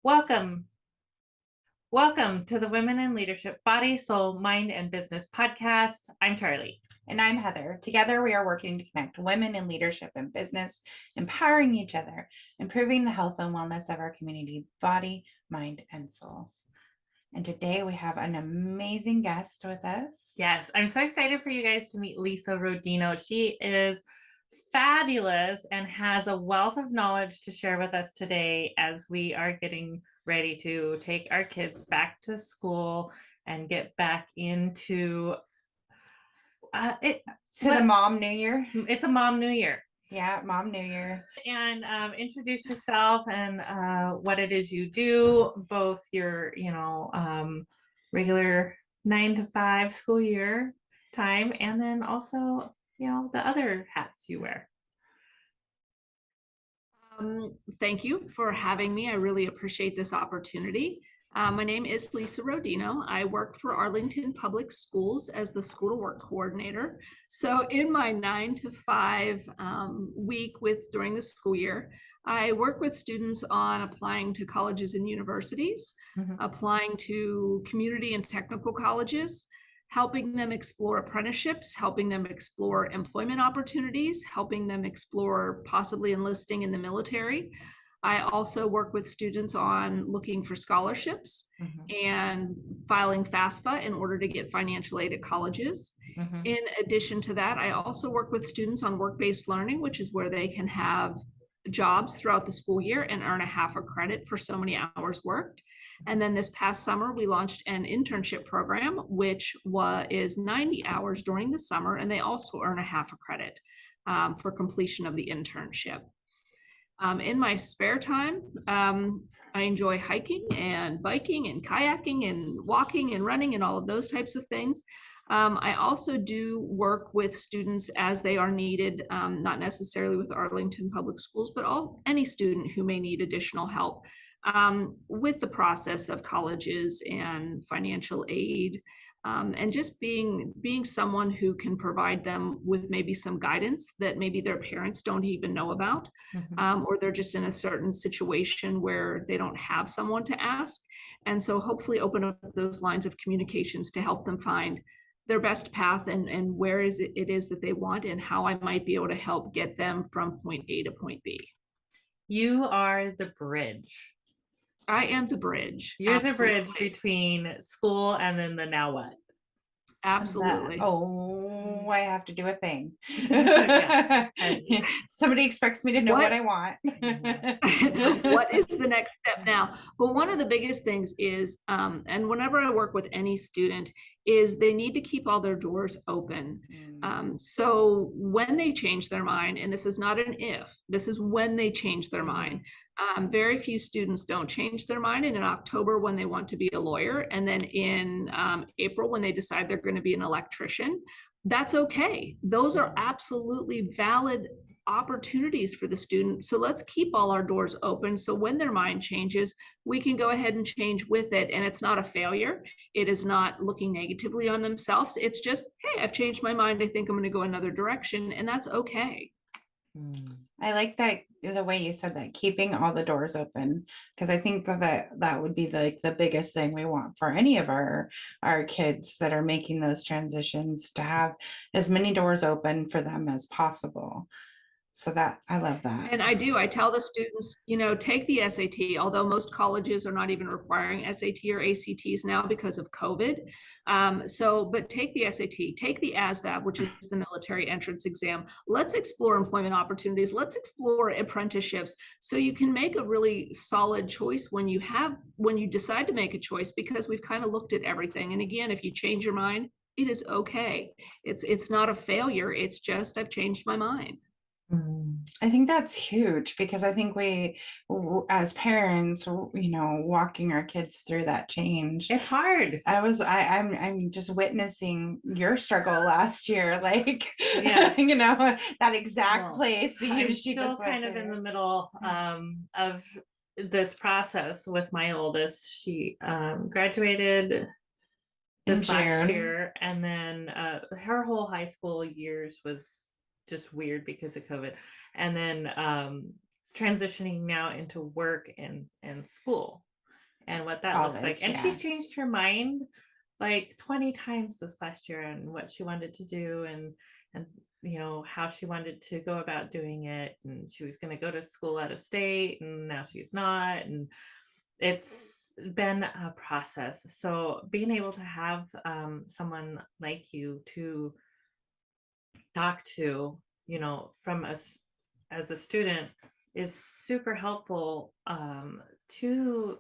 Welcome. Welcome to the Women in Leadership Body, Soul, Mind, and Business podcast. I'm Charlie. And I'm Heather. Together, we are working to connect women in leadership and business, empowering each other, improving the health and wellness of our community, body, mind, and soul. And today we have an amazing guest with us. Yes, I'm so excited for you guys to meet Lisa Rodino. She is fabulous and has a wealth of knowledge to share with us today as we are getting ready to take our kids back to school and get back into the Mom New Year. It's a Mom New Year. Yeah, Mom New Year. And introduce yourself and what it is you do, both your, regular 9 to 5 school year time, and then also, the other hats you wear. Thank you for having me. I really appreciate this opportunity. My name is Lisa Rodino. I work for Arlington Public Schools as the School to Work Coordinator. So in my 9 to 5 week during the school year, I work with students on applying to colleges and universities, applying to community and technical colleges, helping them explore apprenticeships, helping them explore employment opportunities, helping them explore possibly enlisting in the military. I also work with students on looking for scholarships and filing FAFSA in order to get financial aid at colleges. In addition to that, I also work with students on work-based learning, which is where they can have jobs throughout the school year and earn a half a credit for so many hours worked. And then this past summer, we launched an internship program, which is 90 hours during the summer, and they also earn a half a credit for completion of the internship. In my spare time, I enjoy hiking and biking and kayaking and walking and running and all of those types of things. I also do work with students as they are needed, not necessarily with Arlington Public Schools, but any student who may need additional help with the process of colleges and financial aid. And just being someone who can provide them with maybe some guidance that maybe their parents don't even know about, or they're just in a certain situation where they don't have someone to ask. And so hopefully open up those lines of communications to help them find their best path and where it is that they want and how I might be able to help get them from point A to point B. You are the bridge. I am the bridge. You're Absolutely. The bridge between school and then the now what? Absolutely. I have to do a thing. Somebody expects me to know what I want. What is the next step now? Well, one of the biggest things is, and whenever I work with any student, is they need to keep all their doors open. So when they change their mind, and this is not an if, this is when they change their mind. Very few students don't change their mind. And in October, when they want to be a lawyer, and then in April, when they decide they're going to be an electrician, that's okay. Those are absolutely valid opportunities for the student. So let's keep all our doors open. So when their mind changes, we can go ahead and change with it. And it's not a failure. It is not looking negatively on themselves. It's just, hey, I've changed my mind. I think I'm going to go another direction. And that's okay. I like that, the way you said that, keeping all the doors open, because I think that would be the biggest thing we want for any of our kids that are making those transitions, to have as many doors open for them as possible. So that, I love that. And I tell the students, take the SAT, although most colleges are not even requiring SAT or ACTs now because of COVID. But take the SAT, take the ASVAB, which is the military entrance exam. Let's explore employment opportunities. Let's explore apprenticeships, so you can make a really solid choice when you decide to make a choice, because we've kind of looked at everything. And again, if you change your mind, it is okay. It's not a failure. It's just, I've changed my mind. I think that's huge, because I think we, as parents, walking our kids through that change, it's hard. I'm just witnessing your struggle last year, like, yeah. That exact place. I'm still kind of in the middle of this process with my oldest. She graduated this last year, and then her whole high school years was just weird because of COVID, and then transitioning now into work and school. and what that looks like. College, And yeah. she's changed her mind like 20 times this last year on what she wanted to do, and how she wanted to go about doing it. And she was going to go to school out of state, and now she's not. And it's been a process. So being able to have someone like you to talk to, from us as a student is super helpful to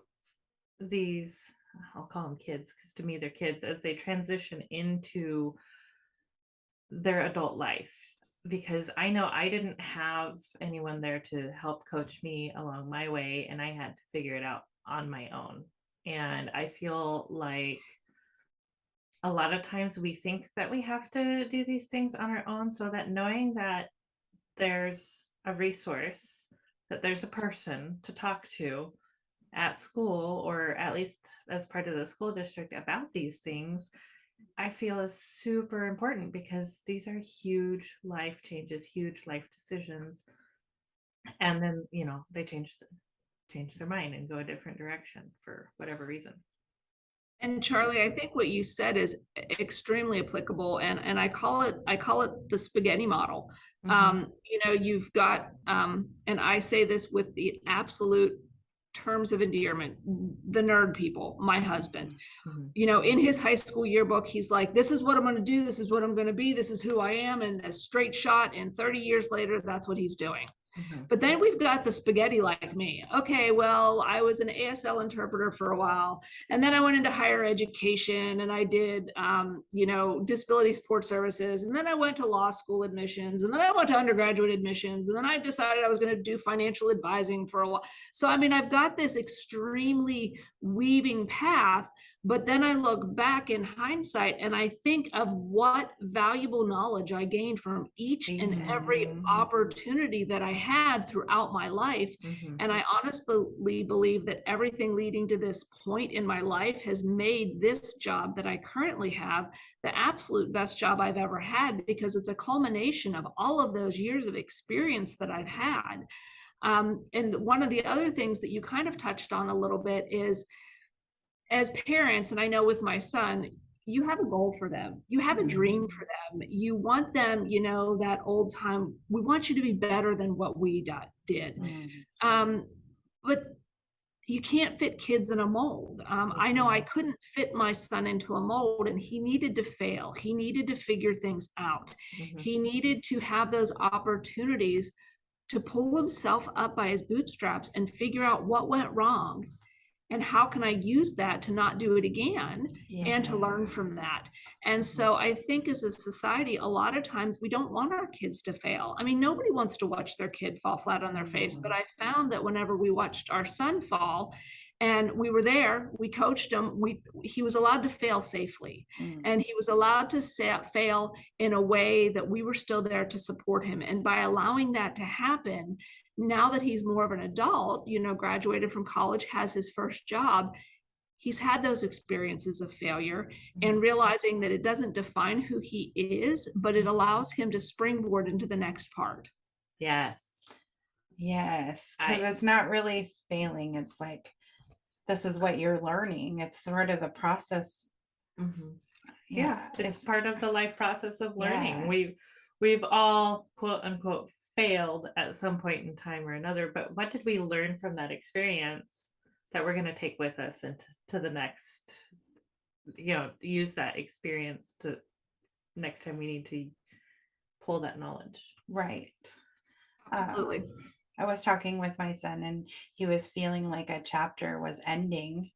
these, I'll call them kids because to me they're kids, as they transition into their adult life. Because I know I didn't have anyone there to help coach me along my way, and I had to figure it out on my own. And I feel like a lot of times we think that we have to do these things on our own, so that knowing that there's a resource, that there's a person to talk to at school, or at least as part of the school district about these things, I feel is super important, because these are huge life changes, huge life decisions. And then, they change their mind and go a different direction for whatever reason. And Charlie, I think what you said is extremely applicable, and I call it the spaghetti model. You've got, and I say this with the absolute terms of endearment, the nerd people, my husband. In his high school yearbook, he's like, this is what I'm going to do, this is what I'm going to be, this is who I am, and a straight shot. And 30 years later, that's what he's doing. But then we've got the spaghetti like me. Okay, well, I was an ASL interpreter for a while, and then I went into higher education, and I did, disability support services, and then I went to law school admissions, and then I went to undergraduate admissions, and then I decided I was going to do financial advising for a while. So, I mean, I've got this extremely weaving path, but then I look back in hindsight and I think of what valuable knowledge I gained from each and every opportunity that I had throughout my life. And I honestly believe that everything leading to this point in my life has made this job that I currently have the absolute best job I've ever had, because it's a culmination of all of those years of experience that I've had. And one of the other things that you kind of touched on a little bit is, as parents, and I know with my son, you have a goal for them, you have a dream for them, you want them, that old time, we want you to be better than what we did. But you can't fit kids in a mold. I know I couldn't fit my son into a mold, and he needed to fail, he needed to figure things out, he needed to have those opportunities to pull himself up by his bootstraps and figure out what went wrong, and how can I use that to not do it again, and to learn from that. And so I think as a society, a lot of times we don't want our kids to fail. I mean, nobody wants to watch their kid fall flat on their face, but I found that whenever we watched our son fall, and we were there, we coached him, he was allowed to fail safely, and he was allowed to fail in a way that we were still there to support him. And by allowing that to happen, now that he's more of an adult, graduated from college, has his first job, he's had those experiences of failure, and realizing that it doesn't define who he is, but it allows him to springboard into the next part. Yes, because it's not really failing. It's like, this is what you're learning. It's sort of the process. Yeah, it's part of the life process of learning. We've all, quote unquote, failed at some point in time or another, but what did we learn from that experience that we're going to take with us into the next, use that experience to next time we need to pull that knowledge. Right. Absolutely. I was talking with my son, and he was feeling like a chapter was ending,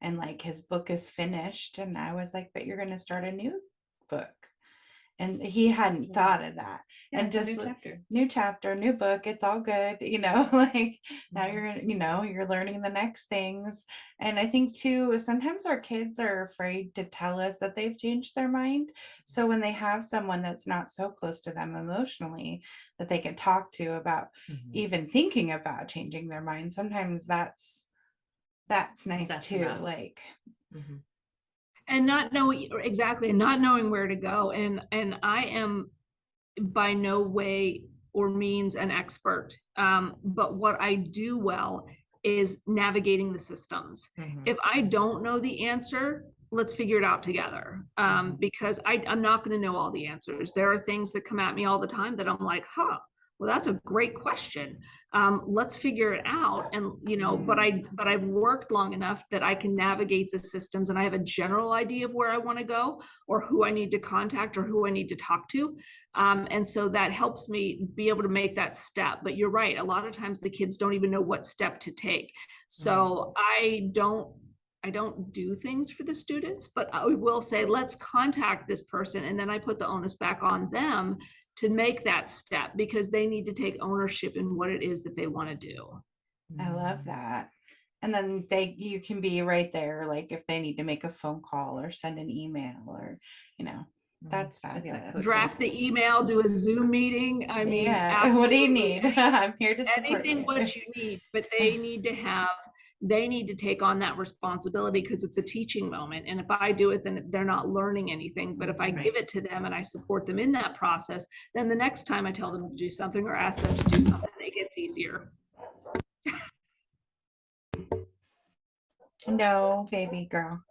and like his book is finished, and I was like, but you're going to start a new book. And he hadn't thought of that. And just new chapter, new book, it's all good, like now you're learning the next things. And I think too, sometimes our kids are afraid to tell us that they've changed their mind. So when they have someone that's not so close to them emotionally that they can talk to about even thinking about changing their mind, sometimes that's nice too. Enough. Like and not knowing where to go. And I am by no way or means an expert, but what I do well is navigating the systems. If I don't know the answer, let's figure it out together. Because I'm not going to know all the answers. There are things that come at me all the time that I'm like, huh, well, that's a great question. Let's figure it out. And, you know, but I've worked long enough that I can navigate the systems and I have a general idea of where I want to go or who I need to contact or who I need to talk to. And so that helps me be able to make that step. But you're right. A lot of times the kids don't even know what step to take. So I don't do things for the students, but I will say, let's contact this person. And then I put the onus back on them to make that step because they need to take ownership in what it is that they want to do. I love that. And then you can be right there, like if they need to make a phone call or send an email or, you know, that's fabulous. Draft the email, do a Zoom meeting. I mean, yeah. What do you need? I'm here to support anything you. what you need, but they need to take on that responsibility because it's a teaching moment. And if I do it, then they're not learning anything. But if I give it to them and I support them in that process, then the next time I tell them to do something or ask them to do something, it gets easier. No, baby girl.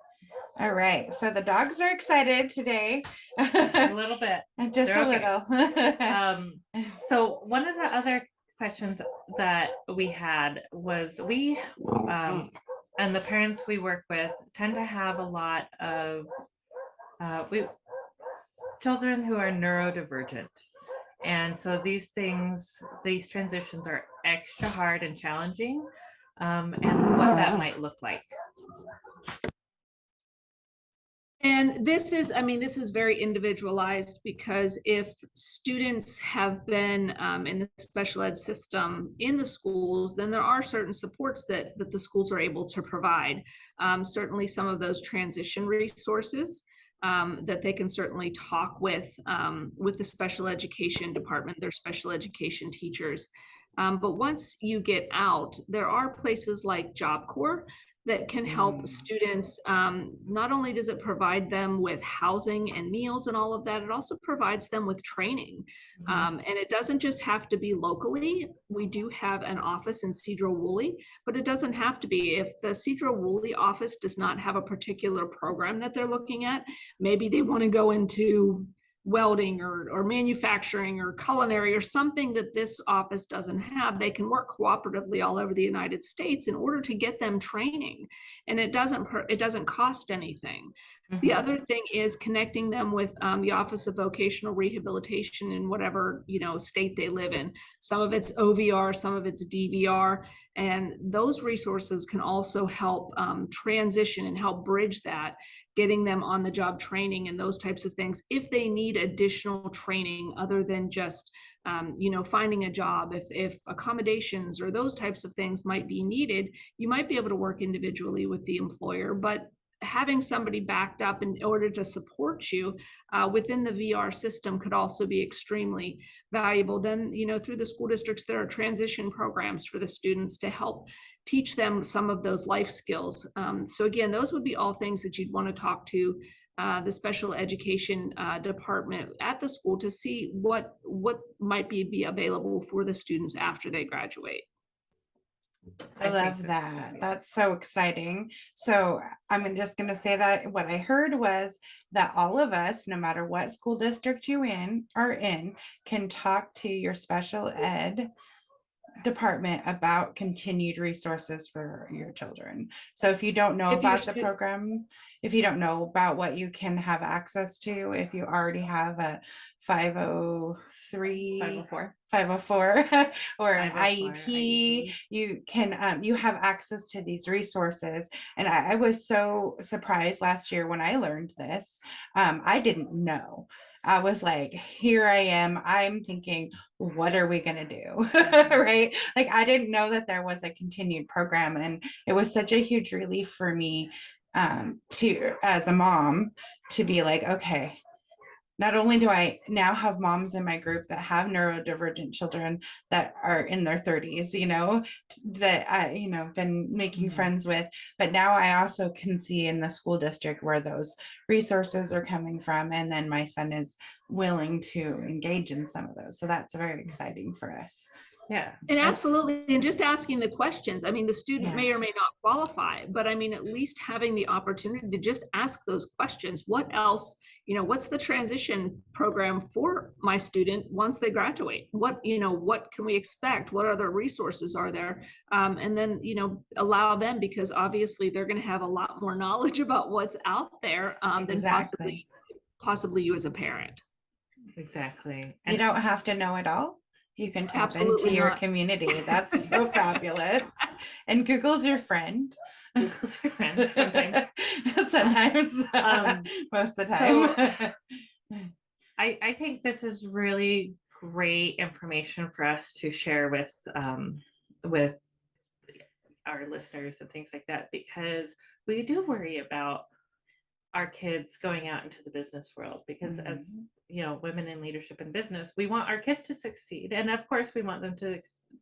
All right. So the dogs are excited today. Just a little bit. Just They're a little. So one of the other questions that we had was and the parents we work with tend to have a lot of children who are neurodivergent. And so these transitions are extra hard and challenging, and what that might look like. And this is very individualized because if students have been in the special ed system in the schools, then there are certain supports that the schools are able to provide. Certainly some of those transition resources that they can certainly talk with the special education department, their special education teachers. But once you get out, there are places like Job Corps that can help students. Not only does it provide them with housing and meals and all of that, it also provides them with training. And it doesn't just have to be locally. We do have an office in Cedro-Woolley, but it doesn't have to be. If the Cedro-Woolley office does not have a particular program that they're looking at, maybe they want to go into welding or manufacturing or culinary or something that this office doesn't have, they can work cooperatively all over the United States in order to get them training. And it doesn't cost anything. The other thing is connecting them with the Office of Vocational Rehabilitation in whatever state they live in. Some of it's OVR, some of it's DVR, and those resources can also help transition and help bridge that, getting them on the job training and those types of things. If they need additional training other than just finding a job, if accommodations or those types of things might be needed, you might be able to work individually with the employer, but having somebody backed up in order to support you within the VR system could also be extremely valuable. Then, through the school districts, there are transition programs for the students to help teach them some of those life skills. So again, those would be all things that you'd want to talk to the special education department at the school to see what might be available for the students after they graduate. I love that. That's so exciting. So I'm just going to say that what I heard was that all of us, no matter what school district you are in, can talk to your special ed department about continued resources for your children. So if you don't know about the program, if you don't know about what you can have access to, if you already have a 504 or an IEP, you can you have access to these resources. And I was so surprised last year when I learned this. I didn't know. I was like, here I am. I'm thinking, what are we going to do? Right? Like, I didn't know that there was a continued program. And it was such a huge relief for me as a mom, to be like, okay, not only do I now have moms in my group that have neurodivergent children that are in their 30s, that I, been making friends with, but now I also can see in the school district where those resources are coming from. And then my son is willing to engage in some of those. So that's very exciting for us. Yeah. And absolutely, and just asking the questions. I mean, the student Yeah. may or may not qualify, but I mean, at least having the opportunity to just ask those questions. What else, what's the transition program for my student once they graduate? What can we expect? What other resources are there? And then, allow them, because obviously they're going to have a lot more knowledge about what's out there than Exactly. possibly you as a parent. Exactly. You don't have to know it all. You can tap into Absolutely your not. community. That's so fabulous. And Google's your friend. Google's your friend sometimes. Sometimes. Most of the time. I think this is really great information for us to share with our listeners and things like that, because we do worry about our kids going out into the business world, because as women in leadership and business, we want our kids to succeed, and of course we want them to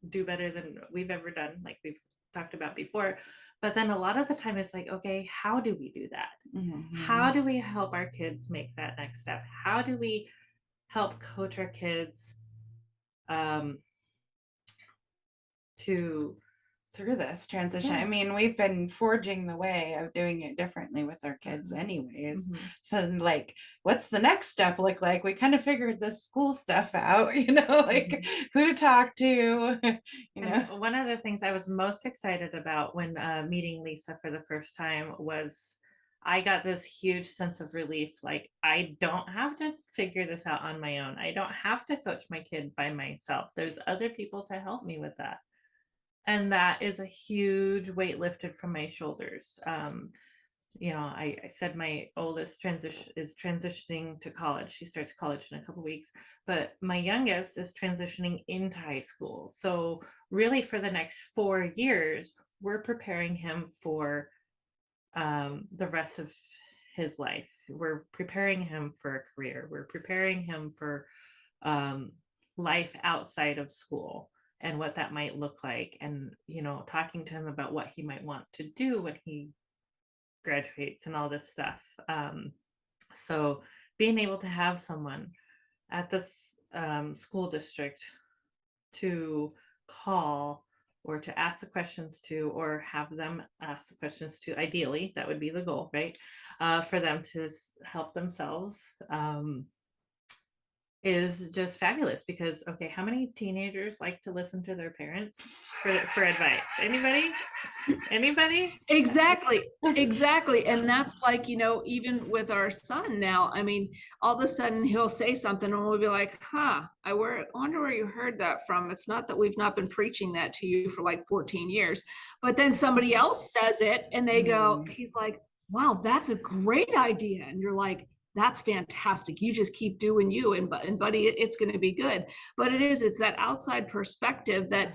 do better than we've ever done, like we've talked about before. But then a lot of the time it's like, okay, how do we do that? How do we help our kids make that next step? How do we help coach our kids to through this transition? Yeah. I mean, we've been forging the way of doing it differently with our kids anyways. So like, what's the next step look like? We kind of figured the school stuff out, like who to talk to. And one of the things I was most excited about when meeting Lisa for the first time was I got this huge sense of relief. Like, I don't have to figure this out on my own. I don't have to coach my kid by myself. There's other people to help me with that. And that is a huge weight lifted from my shoulders. I said my oldest is transitioning to college. She starts college in a couple weeks, but my youngest is transitioning into high school. So really, for the next 4 years, we're preparing him for the rest of his life. We're preparing him for a career. We're preparing him for life outside of school and what that might look like, and talking to him about what he might want to do when he graduates and all this stuff. So being able to have someone at this school district to call or to ask the questions to, or have them ask the questions to, ideally that would be the goal, right? For them to help themselves is just fabulous. Because okay, how many teenagers like to listen to their parents for advice? Anybody? Exactly. And that's like, even with our son now, I mean, all of a sudden he'll say something and we'll be like, I wonder where you heard that from. It's not that we've not been preaching that to you for like 14 years, but then somebody else says it and they go, he's like, wow, that's a great idea. And you're like, that's fantastic. You just keep doing you, and buddy, it's going to be good. But it's that outside perspective that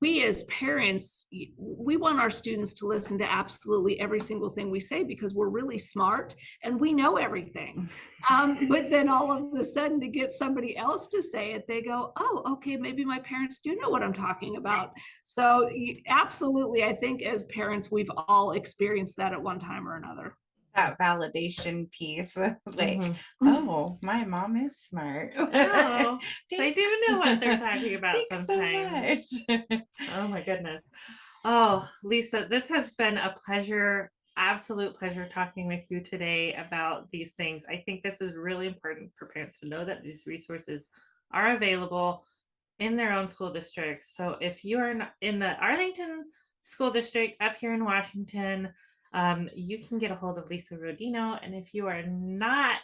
we as parents, we want our students to listen to absolutely every single thing we say, because we're really smart and we know everything. But then all of a sudden, to get somebody else to say it, they go, oh, okay, maybe my parents do know what I'm talking about. So absolutely, I think as parents, we've all experienced that at one time or another. That validation piece, like, oh, my mom is smart. Oh, they do know what they're talking about. Thanks sometimes. So much. Oh my goodness. Oh, Lisa, this has been a pleasure, absolute pleasure talking with you today about these things. I think this is really important for parents to know that these resources are available in their own school districts. So if you are in the Arlington School District up here in Washington, you can get a hold of Lisa Rodino. And if you are not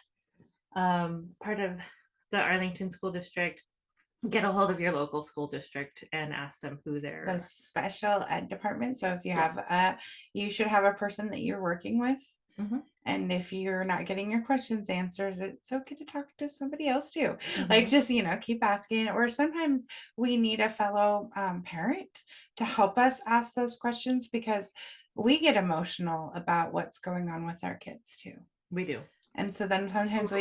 part of the Arlington School District, get a hold of your local school district and ask them who they're the special ed department. So if you have you should have a person that you're working with. And if you're not getting your questions answered, it's okay to talk to somebody else too. Like, just, keep asking. Or sometimes we need a fellow parent to help us ask those questions, because we get emotional about what's going on with our kids too. We do. And so then sometimes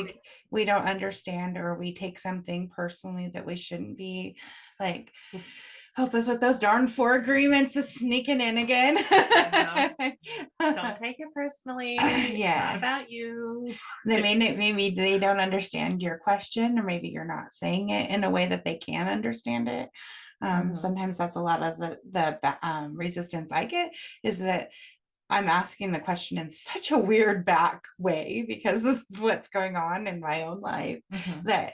we don't understand, or we take something personally that we shouldn't be. Like, help us with those darn 4 agreements is sneaking in again. Don't take it personally. It's not about you. Maybe they don't understand your question, or maybe you're not saying it in a way that they can understand it. Mhm. Sometimes that's a lot of the resistance I get, is that I'm asking the question in such a weird back way because of what's going on in my own life, Mhm. that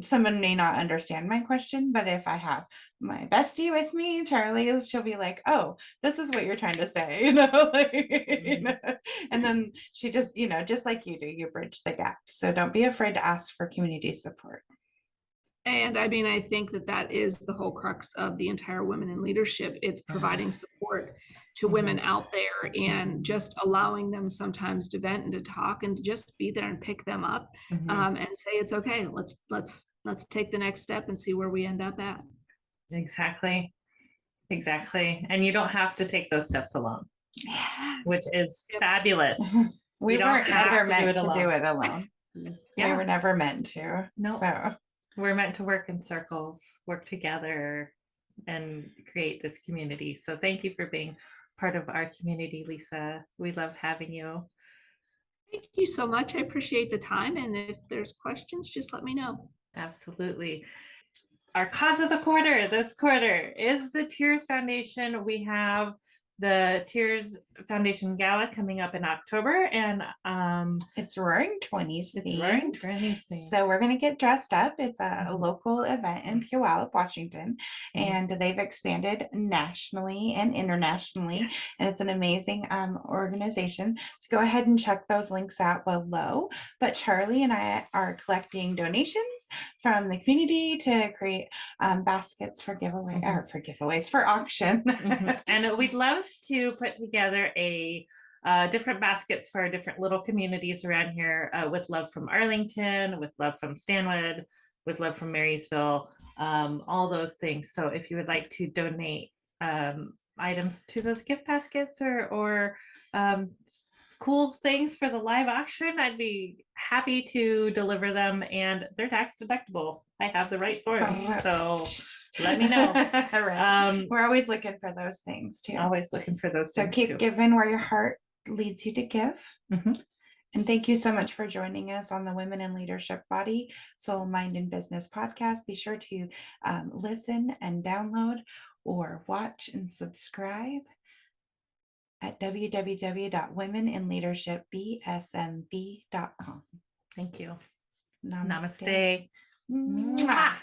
someone may not understand my question. But if I have my bestie with me, Charlie, she'll be like, "Oh, this is what you're trying to say," like, and then she just, just like you do, you bridge the gap. So don't be afraid to ask for community support. And I mean, I think that that is the whole crux of the entire Women in Leadership. It's providing support to women out there and just allowing them sometimes to vent and to talk and to just be there and pick them up, and say, it's okay. Let's take the next step and see where we end up at. Exactly. And you don't have to take those steps alone, Yeah. which is fabulous. We You don't weren't have ever to do meant it to do alone. it alone. We were never meant to. No. So We're meant to work in circles, work together, and create this community. So thank you for being part of our community, Lisa. We love having you. Thank you so much. I appreciate the time. And if there's questions, just let me know. Absolutely. Our cause of the quarter this quarter is the Tears Foundation. We have the Tears Foundation Gala coming up in October, and it's Roaring 20s. it's Roaring 20s. So we're going to get dressed up. It's a Mhm. local event in Puyallup, Washington, Mhm. and they've expanded nationally and internationally. Yes. And it's an amazing organization. So go ahead and check those links out below. But Charlie and I are collecting donations from the community to create baskets for giveaway, or for giveaways, for auction. And we'd love to put together a different baskets for different little communities around here, with love from Arlington, with love from Stanwood, with love from Marysville, all those things. So if you would like to donate items to those gift baskets, or cool things for the live auction, I'd be happy to deliver them, and they're tax deductible. I have the right forms, so let me know. Right. We're always looking for those things too. Always looking for those So things keep too. giving where your heart leads you to give. Mhm. And thank you so much for joining us on the Women in Leadership Body, Soul, Mind, and Business podcast. Be sure to listen and download or watch and subscribe at www.womeninleadershipbsmb.com. Thank you. Namaste. Namaste. Mwah.